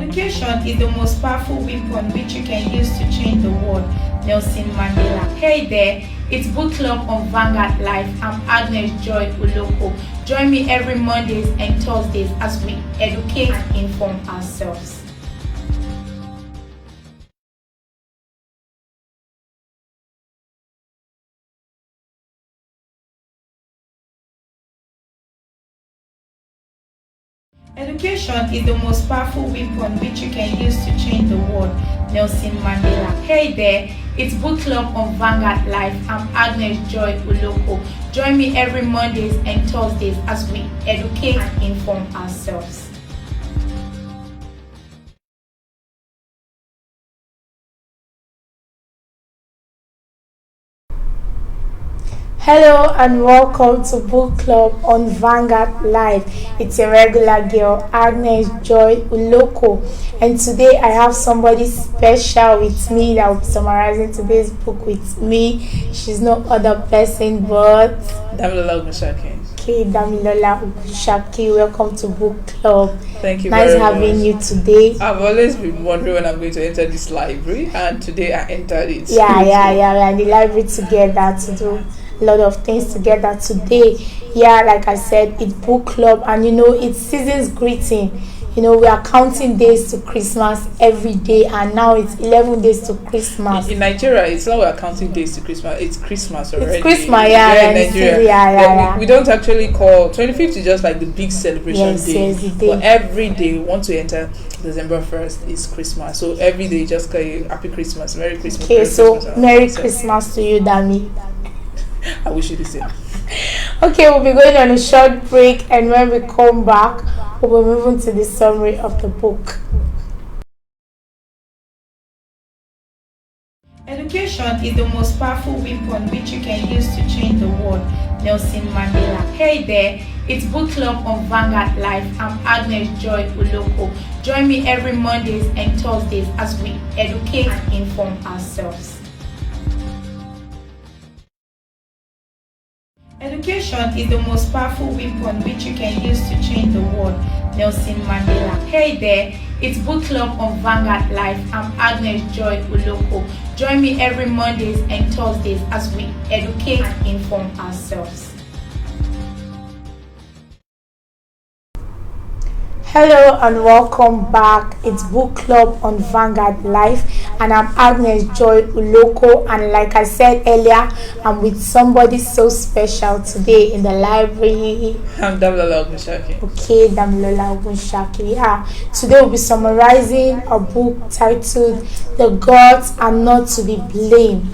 Education is the most powerful weapon which you can use to change the world. Nelson Mandela. Hey there, it's Book Club on Vanguard Live. I'm Agnes Joy Uloko. Join me every Mondays and Thursdays as we educate and inform ourselves. Education is the most powerful weapon which you can use to change the world. Nelson Mandela. Hey there, it's Book Club on Vanguard Live. I'm Agnes Joy Uloko. Join me every Mondays and Thursdays as we educate and inform ourselves. Hello and welcome to Book Club on Vanguard Live. It's your regular girl, Agnes Joy Uloko. And today I have somebody special with me that will be summarizing today's book with me. She's no other person but Damilola Ogunshaki. Okay, Damilola Ogunshaki. Welcome to Book Club. Thank you nice very having much. You today. I've always been wondering when I'm going to enter this library, and today I entered it. Yeah. We're in the library together to do a lot of things together today. Yeah, like I said, it's book club, and it's season's greeting. We are counting days to Christmas every day, and now it's 11 days to Christmas. In Nigeria, it's not we're counting days to Christmas, it's Christmas already. It's Christmas, yeah. In Nigeria, yeah. We don't actually call 25th is just like the big celebration day. Yes, the day. But every day, once we enter December 1st, is Christmas. So every day, just call you Happy Christmas, Merry Christmas. Okay, Merry Christmas to you, Dami. I wish you the same. Okay, we'll be going on a short break, and when we come back, we'll be moving to the summary of the book. Education is the most powerful weapon which you can use to change the world. Nelson Mandela. Hey there, it's Book Club on Vanguard Live. I'm Agnes Joy Uloko. Join me every Mondays and Thursdays as we educate and inform ourselves. Education is the most powerful weapon which you can use to change the world. Nelson Mandela. Hey there, it's Book Club on Vanguard Live. I'm Agnes Joy Uloko. Join me every Mondays and Thursdays as we educate and inform ourselves. Hello and welcome back. It's Book Club on Vanguard Live, and I'm Agnes Joy Uloko, and like I said earlier, I'm with somebody so special today in the library. I'm Damilola Ogunshaki. Okay, Damilola Ogunshaki. Yeah. Today we'll be summarizing a book titled The Gods Are Not to Be Blamed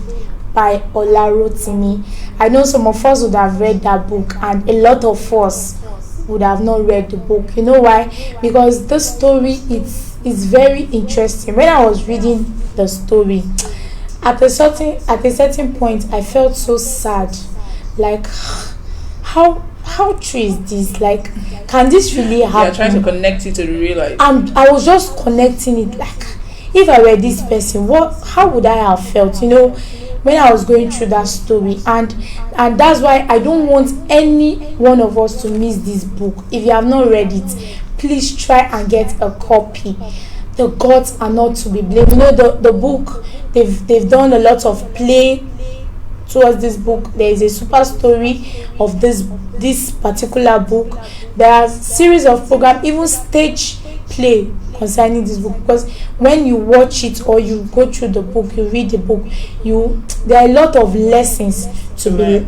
by Ola Rotimi. I know some of us would have read that book, and a lot of us would have not read the book. You know why? Because the story is very interesting. When I was reading the story, at a certain point I felt so sad. Like, how true is this? Like, can this really happen? You're trying to connect it to the real life. And I was just connecting it, like, if I were this person, how would I have felt? When I was going through that story, and that's why I don't want any one of us to miss this book. If you have not read it, please try and get a copy. The Gods Are Not to Be Blamed. The book, they've done a lot of play towards this book. There is a super story of this particular book. There are series of program, even stage play concerning this book, because when you watch it or you go through the book, you read the book, there are a lot of lessons to be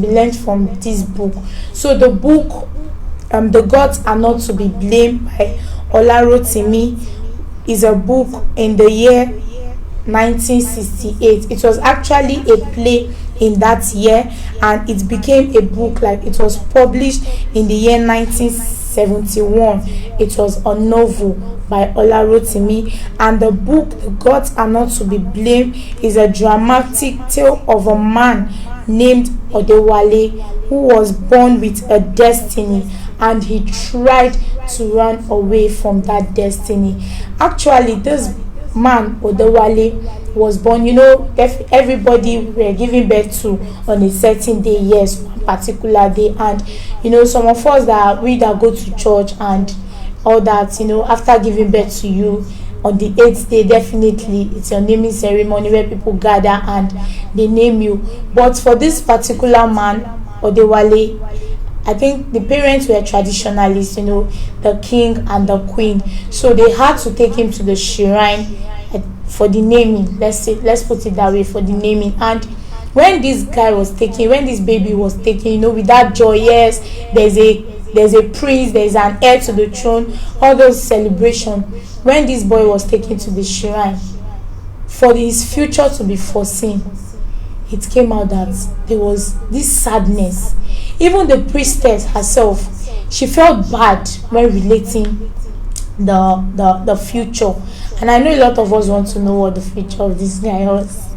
learned from this book. So the book, The Gods Are Not to Be Blamed by Ola Rotimi, is a book in the year 1968. It was actually a play in that year, and it became a book. Like, it was published in the year 1971. It was a novel by Ola Rotimi, and the book The Gods Are Not to Be Blamed is a dramatic tale of a man named Odewale who was born with a destiny, and he tried to run away from that destiny. Actually, this man Odewale was born, everybody were giving birth to on a certain day, yes, one particular day. And some of us that go to church, and all that, after giving birth to you. On the eighth day, definitely it's your naming ceremony where people gather and they name you. But for this particular man, Odewale, I think the parents were traditionalists, the king and the queen. So they had to take him to the shrine for the naming. Let's put it that way, for the naming. And when this baby was taken, with that joy, yes, there's a prince, there's an heir to the throne, all those celebration. When this boy was taken to the shrine, for his future to be foreseen, it came out that there was this sadness. Even the priestess herself, she felt bad when relating the future. And I know a lot of us want to know what the future of this guy was.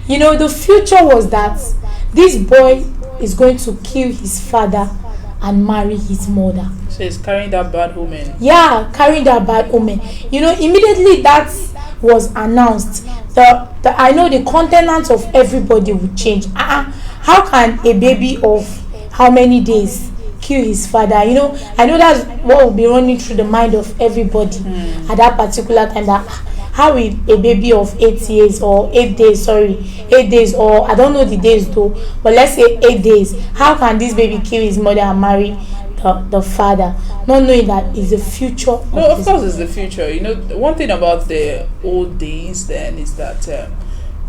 The future was that this boy is going to kill his father and marry his mother. So he's carrying that bad woman. Yeah, carrying that bad omen. Immediately that was announced, the I know the countenance of everybody would change. How can a baby of how many days kill his father? I know that's what will be running through the mind of everybody at that particular time. That how will a baby of 8 years or 8 days, 8 days, or I don't know the days though, but let's say 8 days, how can this baby kill his mother and marry the father, not knowing that is the future? No, of course it's the future. One thing about the old days then is that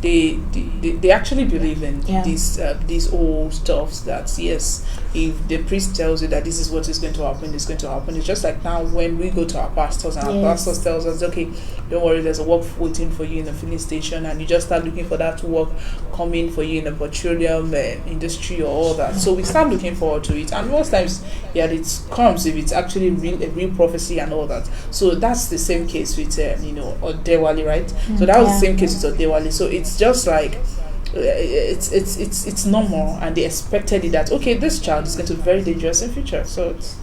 they actually believe in these old stuffs, that yes, if the priest tells you that this is what is going to happen, it's going to happen. It's just like now when we go to our pastors and our pastors tells us, okay, don't worry, there's a work waiting for you in the filling station, and you just start looking for that work coming for you in the petroleum industry or all that. So we start looking forward to it, and most times it comes if it's actually a real prophecy and all that. So that's the same case with Odewale, right? So that was the same case with Odewale. So it's just like it's normal, and they expected it, that okay, this child is going to be very dangerous in future. So it's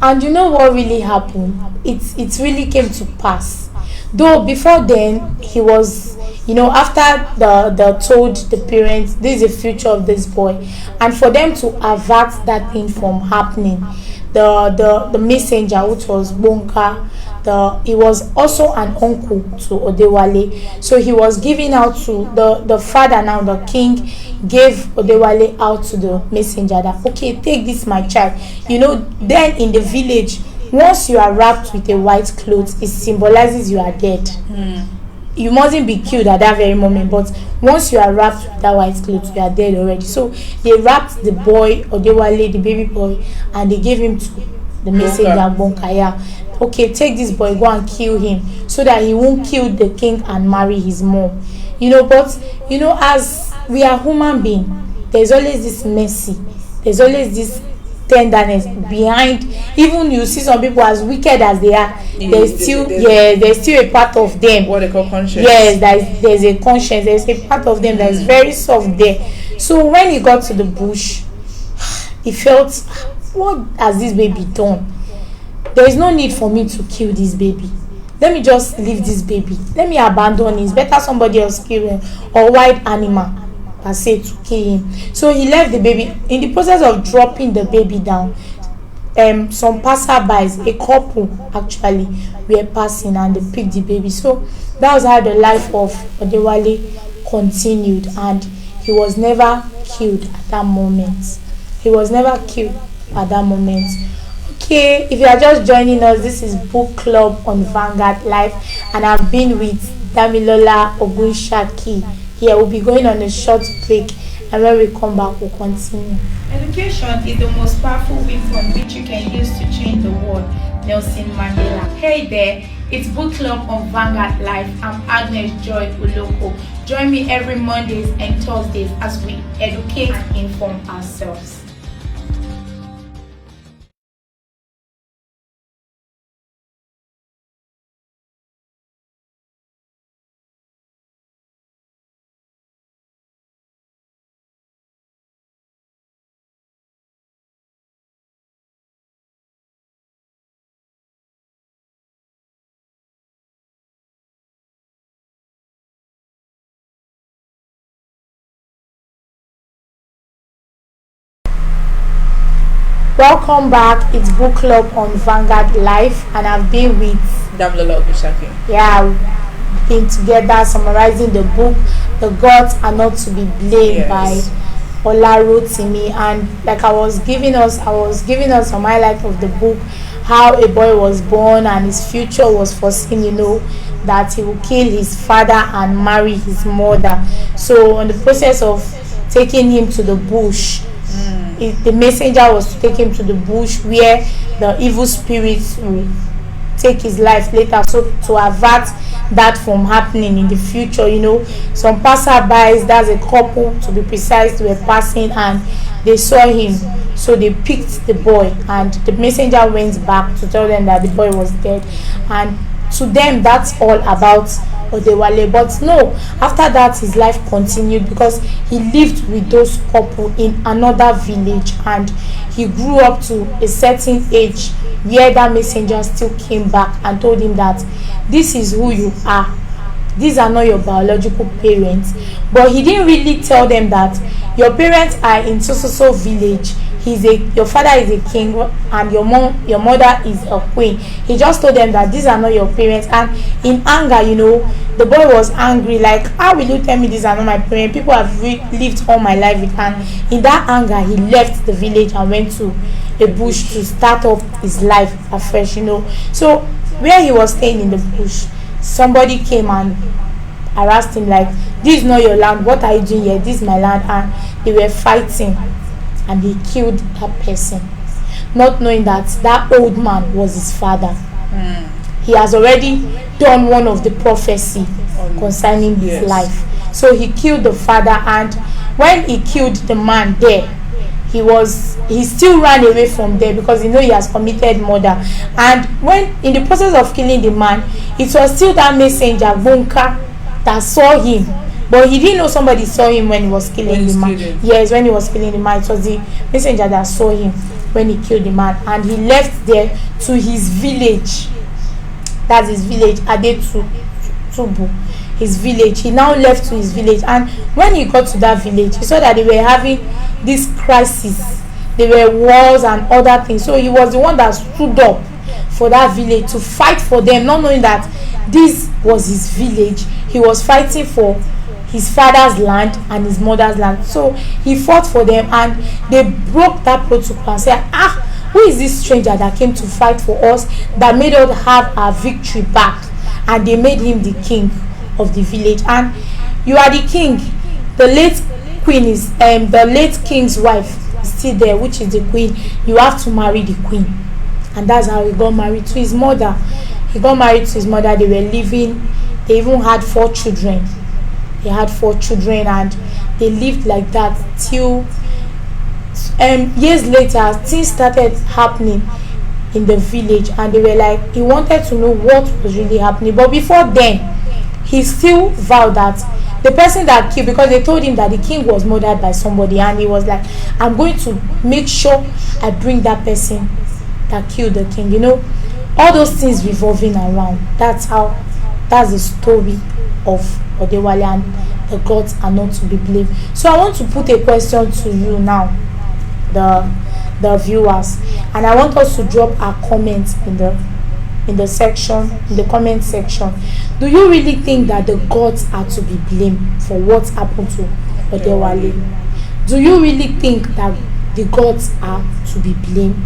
And you know what really happened? It really came to pass. Though before then he was, after the told the parents this is the future of this boy, and for them to avert that thing from happening, the messenger, which was Bonka, he was also an uncle to Odewale. So he was giving out to the father. Now the king gave Odewale out to the messenger that, okay, take this my child. Then in the village, once you are wrapped with a white cloth, it symbolizes you are dead. You mustn't be killed at that very moment, but once you are wrapped with that white cloth, you are dead already. So they wrapped the boy, Odewale, the baby boy, and they gave him to the messenger Bonka. Yeah, okay, take this boy, go and kill him, so that he won't kill the king and marry his mom. But as we are human beings, there's always this mercy, there's always this tenderness behind. Even you see some people, as wicked as they are, there's still a part of them, what they call conscience. Yes, there's a conscience, there's a part of them that is very soft there. So when he got to the bush, he felt, what has this baby done? There is no need for me to kill this baby. Let me just leave this baby, let me abandon it. It's better somebody else kill him, or wild animal per se to kill him. So he left the baby. In the process of dropping the baby down, some passerbys, a couple actually, were passing, and they picked the baby. So that was how the life of Odewale continued, and he was never killed at that moment. Okay, if you are just joining us, this is Book Club on Vanguard Live, and I've been with Damilola Ogunshaki. Here we'll be going on a short break, and when we come back, we'll continue. Education is the most powerful weapon which you can use to change the world. Nelson Mandela. Hey there, it's Book Club on Vanguard Live. I'm Agnes Joy Uloko. Join me every Mondays and Thursdays as we educate and inform ourselves. Welcome back. It's book club on Vanguard Live, and I've been with Damlola Ogushaki. Yeah, we've been together summarizing the book The Gods Are Not to Be Blamed by Ola Rotimi. And like I was giving us some highlight of the book, how a boy was born and his future was foreseen, that he will kill his father and marry his mother. So on the process of taking him to the bush, the messenger was to take him to the bush where the evil spirits will take his life later, so to avert that from happening in the future. Some passerbys, that's a couple to be precise, were passing and they saw him, so they picked the boy, and the messenger went back to tell them that the boy was dead. And to them, that's all about Odewale. But no, after that his life continued, because he lived with those couple in another village, and he grew up to a certain age where that messenger still came back and told him that this is who you are, these are not your biological parents. But he didn't really tell them that your parents are in so village, your father is a king and your mother is a queen. He just told them that these are not your parents. And in anger, the boy was angry, like, how will you tell me these are not my parents? People have lived all my life with. And in that anger, he left the village and went to a bush to start up his life afresh. So where he was staying in the bush, somebody came and harassed him, like, this is not your land, what are you doing here, this is my land. And they were fighting, and he killed that person, not knowing that that old man was his father. He has already done one of the prophecy concerning his life. So he killed the father, and when he killed the man there, he still ran away from there because he has committed murder. And when in the process of killing the man, it was still that messenger Bonka that saw him. But he didn't know somebody saw him when he was killing the man. Yes, when he was killing the man, it was the messenger that saw him when he killed the man. And he left there to his village. That's his village, Adetubu, his village. He now left to his village. And when he got to that village, he saw that they were having this crisis. There were wars and other things. So he was the one that stood up for that village to fight for them, not knowing that this was his village. He was fighting for his father's land and his mother's land. So he fought for them, and they broke that protocol and said, who is this stranger that came to fight for us, that made us have our victory back? And they made him the king of the village. And you are the king. The late queen is the late king's wife is still there, which is the queen. You have to marry the queen. And that's how he got married to his mother. He got married to his mother. They were living, they even had 4 children. They had 4 children, and they lived like that till years later things started happening in the village, and they were like, he wanted to know what was really happening. But before then, he still vowed that the person that killed, because they told him that the king was murdered by somebody, and he was like, I'm going to make sure I bring that person that killed the king. All those things revolving around. That's the story of Odewale and The Gods Are Not to Be Blamed. So I want to put a question to you now, the viewers, and I want us to drop our comments in the comment section. Do you really think that the gods are to be blamed for what happened to Odewale? Do you really think that the gods are to be blamed?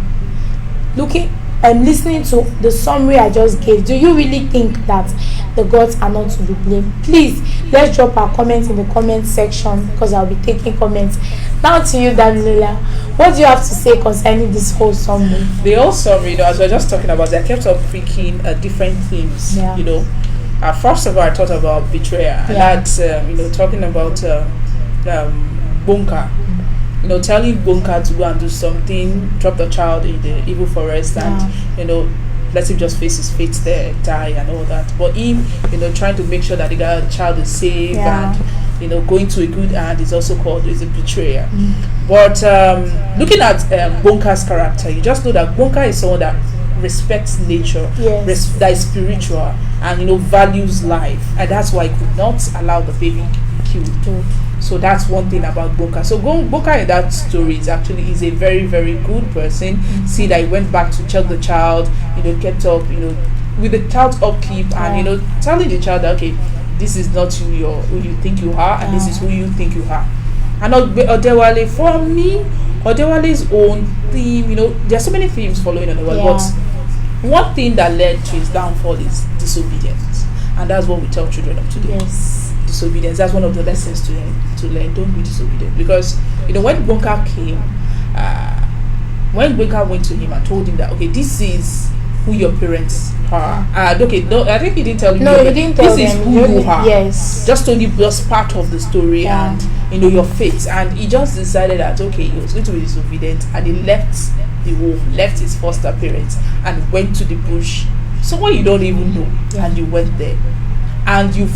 Listening to the summary I just gave, do you really think that the gods are not to be blamed? Please, let's drop our comments in the comment section, because I'll be taking comments. Now to you, Daniela, what do you have to say concerning this whole summary? The whole summary, as we're just talking about, they kept on picking different themes. First of all, I thought about betrayal, and that's talking about Bonka. Telling Bonka to go and do something, drop the child in the evil forest, and let him just face his fate there, die and all that. But him, trying to make sure that the child is safe and going to a good hand is also called a betrayer. But looking at Bonka's character, you just know that Bonka is someone that respects nature, that is spiritual, and values life, and that's why he could not allow the baby killed. So that's one thing about Bonka. So Bonka in that story is a very, very good person. See that he went back to check the child, kept up, with the child's upkeep, and telling the child that, okay, this is not who you think you are, and this is who you think you are. And Odewale, for me, Odewale's own theme, there are so many themes following Odewale, but one thing that led to his downfall is disobedience, and that's what we tell children of today. Yes. Disobedience. That's one of the lessons to learn. Don't be disobedient, because when Bonka came, when Bonka went to him and told him that, okay, this is who your parents are. Okay, no, I think he didn't tell you. No, he didn't tell this them. is who you are. Yes. Just told you just part of the story and your fate. And he just decided that, okay, he was going to be disobedient, and he left the home, left his foster parents, and went to the bush, somewhere you don't even know, and you went there, and you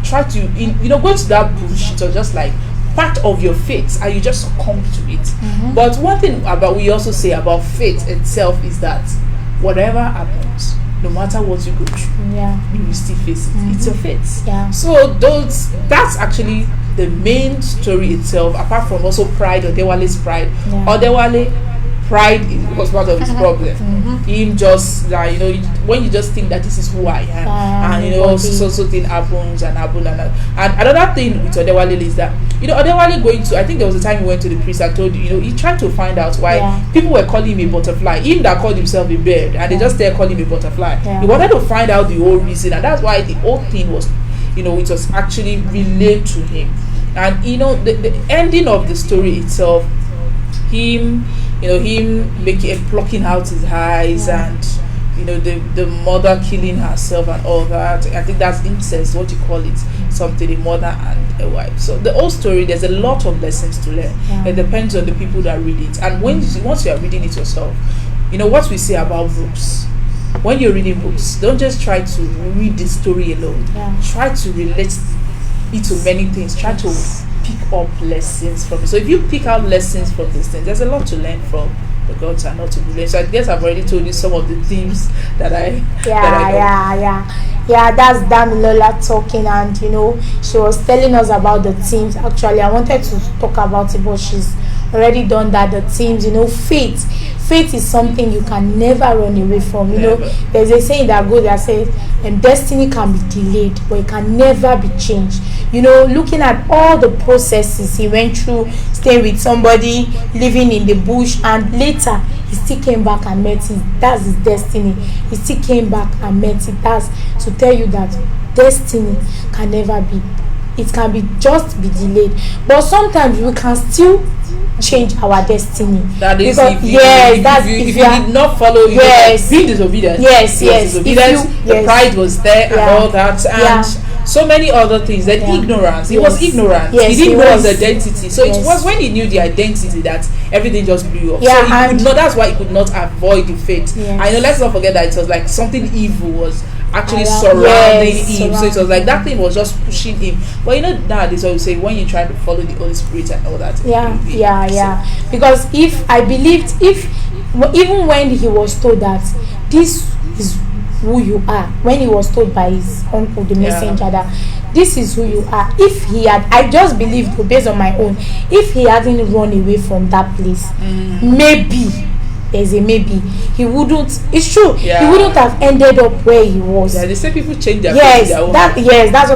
tried to, going to that bush. It was just like part of your fate, and you just succumb to it. But one thing we also say about fate itself is that whatever happens, no matter what you go through, you will still face it. It's your fate. So that's actually the main story itself, apart from also pride, Odewale's pride. Odewale pride was part of his problem. Him just like, when you just think that this is who I am, and so thing happens and another thing with Odewale is that Odewale going to, I think there was a time he went to the priest and told he tried to find out why people were calling him a butterfly, him that called himself a bird, and they just there calling him a butterfly. He wanted to find out the whole reason, and that's why the whole thing was, it was actually relayed to him. And the ending of the story itself, him plucking out his eyes, and the mother killing herself and all that. I think that's incest, what you call it, something, a mother and a wife. So the whole story, there's a lot of lessons to learn. It depends on the people that read it, and once you are reading it yourself, what we say about books. When you're reading books, don't just try to read the story alone. Try to relate it to many things. Try to pick up lessons from it. So if you pick out lessons from these things, there's a lot to learn from. The gods are not to be blamed. So I guess I've already told you some of the themes that I that's Damilola talking, and she was telling us about the themes. Actually, I wanted to talk about it, but she's already done that. The themes, faith is something you can never run away from. There's a saying that goes that says, destiny can be delayed, but it can never be changed. Looking at all the processes he went through, staying with somebody, living in the bush, and later he still came back and met it. That's his destiny. He still came back and met it. That's to tell you that destiny can never be. It can be just be delayed, but sometimes we can still change our destiny. That is, because, if you did not follow, being disobedient. The pride was there and all that, and so many other things. Then ignorance. He was ignorant. He didn't know his identity. So it was when he knew the identity that everything just blew up. So he could not. That's why he could not avoid the fate. I know. Let's not forget that it was like something evil was actually surrounding him. So it was like that thing was just pushing him. But nowadays what we say, when you try to follow the Holy Spirit and all that. Because even when he was told that this is who you are, when he was told by his uncle, the messenger, that this is who you are, if he had, I just believe, based on my own, if he hadn't run away from that place, maybe there's a maybe, he wouldn't, it's true, he wouldn't have ended up where he was. They say people change their that's what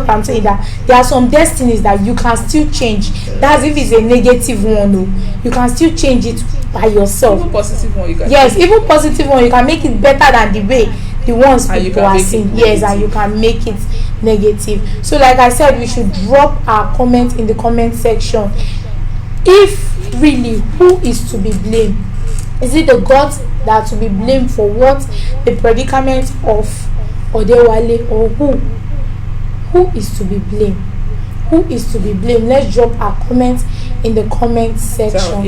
I'm saying, that there are some destinies that you can still change. That's if it's a negative one, you can still change it by yourself. Even positive one, you can even positive one, you can make it better than the way the ones people are seeing. And you can make it negative. So like I said, we should drop our comment in the comment section. If really, who is to be blamed? Is it the gods that are to be blamed for what the predicament of Odewale, or who is to be blamed? Who is to be blamed? Let's drop our comments in the comment section. So,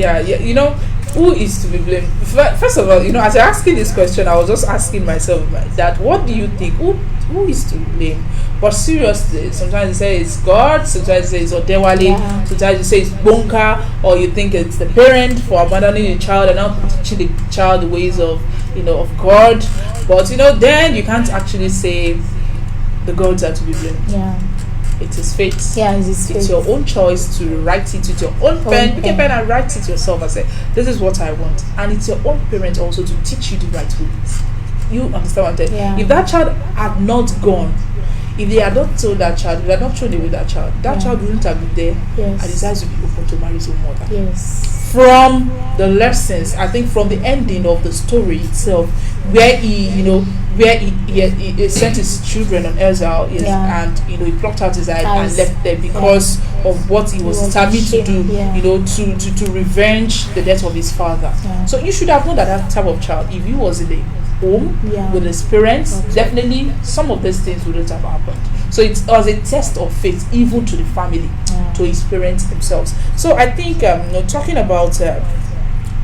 who is to be blamed? First of all, as you're asking this question, I was just asking myself that, what do you think? Who is to blame? But seriously, sometimes you say it's God, sometimes you say it's Odewale, sometimes you say it's Bonka, or you think it's the parent for abandoning the child and not teaching the child the ways of of God. But then you can't actually say the gods are to be blamed. It is fate. Yeah, it's fate. It's your own choice to write it with your own pen. Pick a pen and write it yourself and say, this is what I want. And it's your own parent also to teach you the right ways. You understand what I'm saying? Yeah. If that child had not gone, if they had not told that child, if they had not thrown away that child wouldn't have been there. Yes. And his eyes would be open to marry his own mother. Yes. From the lessons, I think from the ending of the story itself, where he sent his children on exile, and he plucked out his eye and left them because of what he was determined to do, to revenge the death of his father. Yeah. So you should have known that type of child, if he was in a home with his parents, definitely some of these things wouldn't have happened. So it was a test of faith, even to the family, to his parents themselves. So I think talking about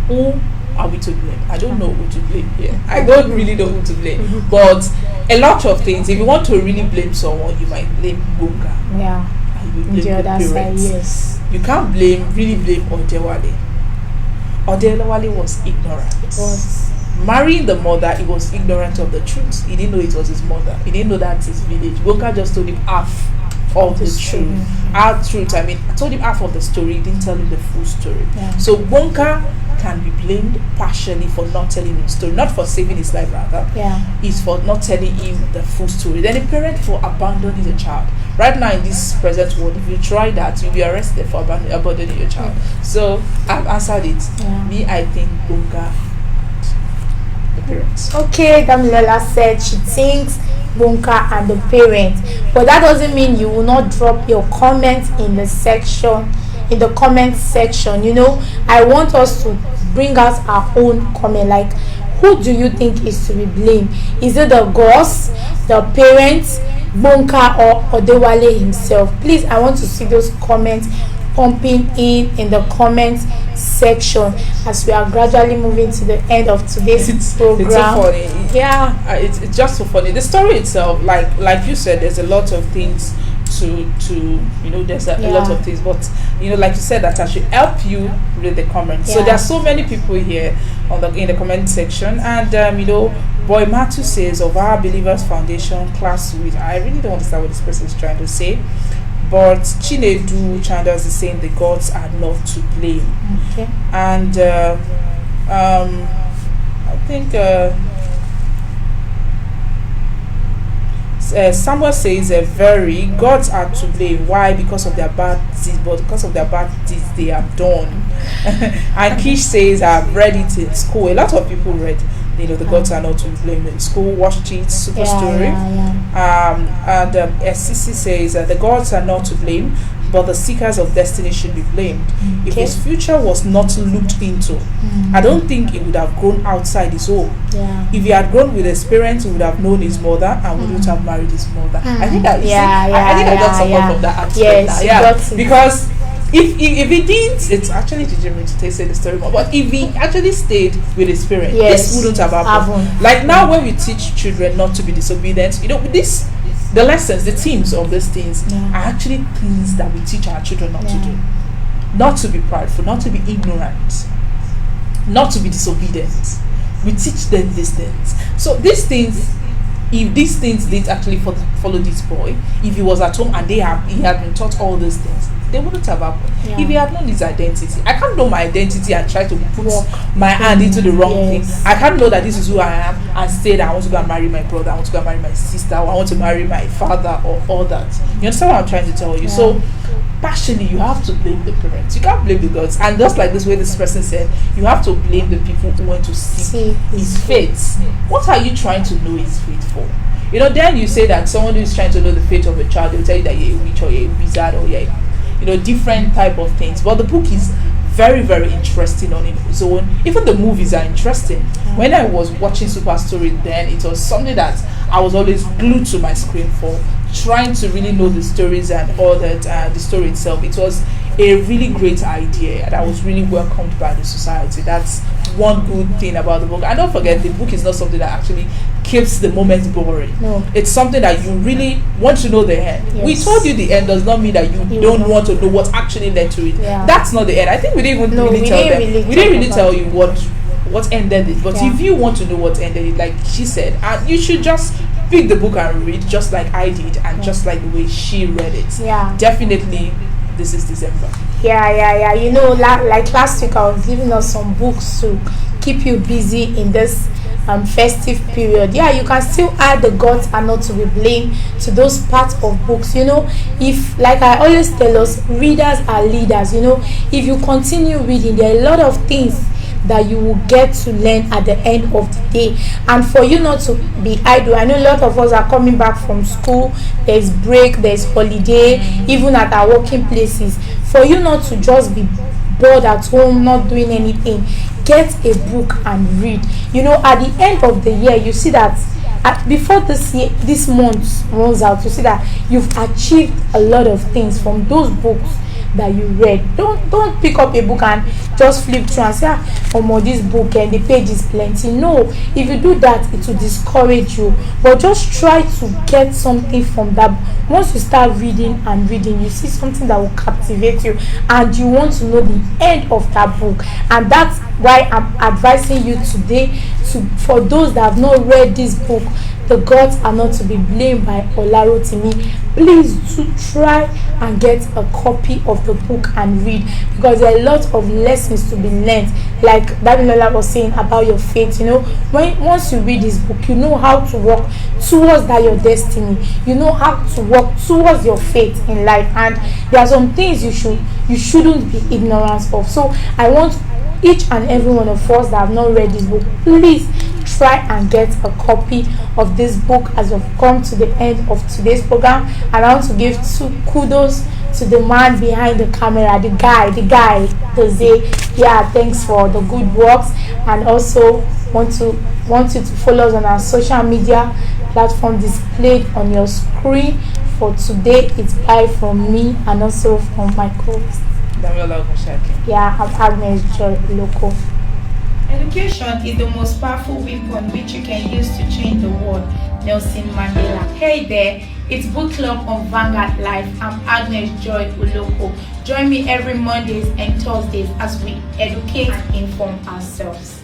who are we to blame? I don't know who to blame here. I don't really know who to blame. But a lot of things, if you want to really blame someone, you might blame Bonga. Yeah. And you blame the other parents. side, yes. You can't really blame Odewale. Odewale was ignorant. Marrying the mother, he was ignorant of the truth. He didn't know it was his mother. He didn't know that's his village. Bonka just told him half of the truth. I told him half of the story. He didn't tell him the full story. Yeah. So Bonka can be blamed partially for not telling him the story, not for saving his life rather. Is for not telling him the full story. Then a parent for abandoning the child. Right now in this present world, if you try that, you'll be arrested for abandoning your child. So I've answered it. Me, I think Bonka. Parents. Okay, Damilola said she thinks Bonka and the parents, but that doesn't mean you will not drop your comments in the comment section. I want us to bring out our own comment. Like, who do you think is to be blamed? Is it the girls, the parents, Bonka, or Odewale himself? Please, I want to see those comments pumping in the comment section as we are gradually moving to the end of today's program. It's so funny. It's just so funny. The story itself, like you said, there's a lot of things to there's a lot of things, but like you said, that I should help you read the comments. So there are so many people here in the comment section, and Boy Matu says of our Believers Foundation class with, I really don't understand what this person is trying to say. But Chinedu Chandas is saying the gods are not to blame. Okay. And I think Samuel says gods are to blame. Why? Because of their bad deeds, but because of their bad deeds they have done. And Kish says, I've read it in school. A lot of people read the gods are not to blame in school, watched it, super story. And SCC says the gods are not to blame, but the seekers of destiny should be blamed. If his future was not looked into, I don't think he would have grown outside his home. If he had grown with his parents, he would have known his mother and wouldn't have married his mother. I think that I got support from that aspect. Yes, because if he didn't, it's actually Jimmy to say the story more, but if he actually stayed with his parents, this wouldn't have happened. Like now when we teach children not to be disobedient, the lessons, the themes of these things are actually things that we teach our children not to do. Not to be prideful, not to be ignorant, not to be disobedient. We teach them these things. So these things, if these things didn't actually follow this boy, if he was at home and he had been taught all these things, they wouldn't have happened. If he had known his identity, I can't know my identity and try to put my hand into the wrong thing. I can't know that this is who I am and say that I want to go and marry my brother, I want to go and marry my sister, or I want to marry my father, or all that. You understand what I'm trying to tell you? So partially you have to blame the parents. You can't blame the gods. And just like this way this person said, you have to blame the people who went to seek his faith. What are you trying to know his faith for? Then you say that someone who is trying to know the fate of a child, they'll tell you that you're a witch or you're a wizard or you're different type of things. But the book is very, very interesting on its own. Even the movies are interesting. When I was watching Super Story then, it was something that I was always glued to my screen for, trying to really know the stories and all that, the story itself. It was a really great idea that was really welcomed by the society. That's one good thing about the book. And don't forget, the book is not something that actually keeps the moment boring. No. It's something that you really want to know the end. Yes. We told you the end does not mean that you don't want to know what actually led to it. That's not the end. I think we didn't even really tell them. We didn't really tell you what ended it. But if you want to know what ended it, like she said, you should just pick the book and read just like I did, and just like the way she read it. Yeah. Definitely, this is December. Yeah. You know, like last week, I was giving us some books to keep you busy in this festive period. Yeah, you can still add the gods are not to be blamed to those parts of books. You know, if, like I always tell us, readers are leaders. You know, if you continue reading, there are a lot of things that you will get to learn at the end of the day. And for you not to be idle, I know a lot of us are coming back from school, there's break, there's holiday, even at our working places. For you not to just be bored at home, not doing anything, get a book and read. You know, at the end of the year, you see that before this month runs out, you see that you've achieved a lot of things from those books that you read. Don't pick up a book and just flip through and say, this book and the page is plenty. No, if you do that, it will discourage you. But just try to get something from that. Once you start reading and reading, you see something that will captivate you, and you want to know the end of that book. And that's why I'm advising you today, for those that have not read this book, The Gods Are Not to Be Blamed by Ola Rotimi, please to try and get a copy of the book and read, because there are a lot of lessons to be learned. Like Damilola was saying about your faith, you know, once you read this book, you know how to walk towards that your destiny. You know how to walk towards your faith in life, and there are some things you shouldn't be ignorant of. So I want each and every one of us that have not read this book, please try and get a copy of this book as we've come to the end of today's program. And I want to give kudos to the man behind the camera, the guy, Jose. Yeah, thanks for the good works. And also want you to follow us on our social media platform displayed on your screen. For today, it's bye from me and also from my co-host. Yeah, I'm Agnes Joy Loco. Education is the most powerful weapon which you can use to change the world. Nelson Mandela. Hey there, it's Book Club on Vanguard Live. I'm Agnes Joy Uloko. Join me every Mondays and Thursdays as we educate and inform ourselves.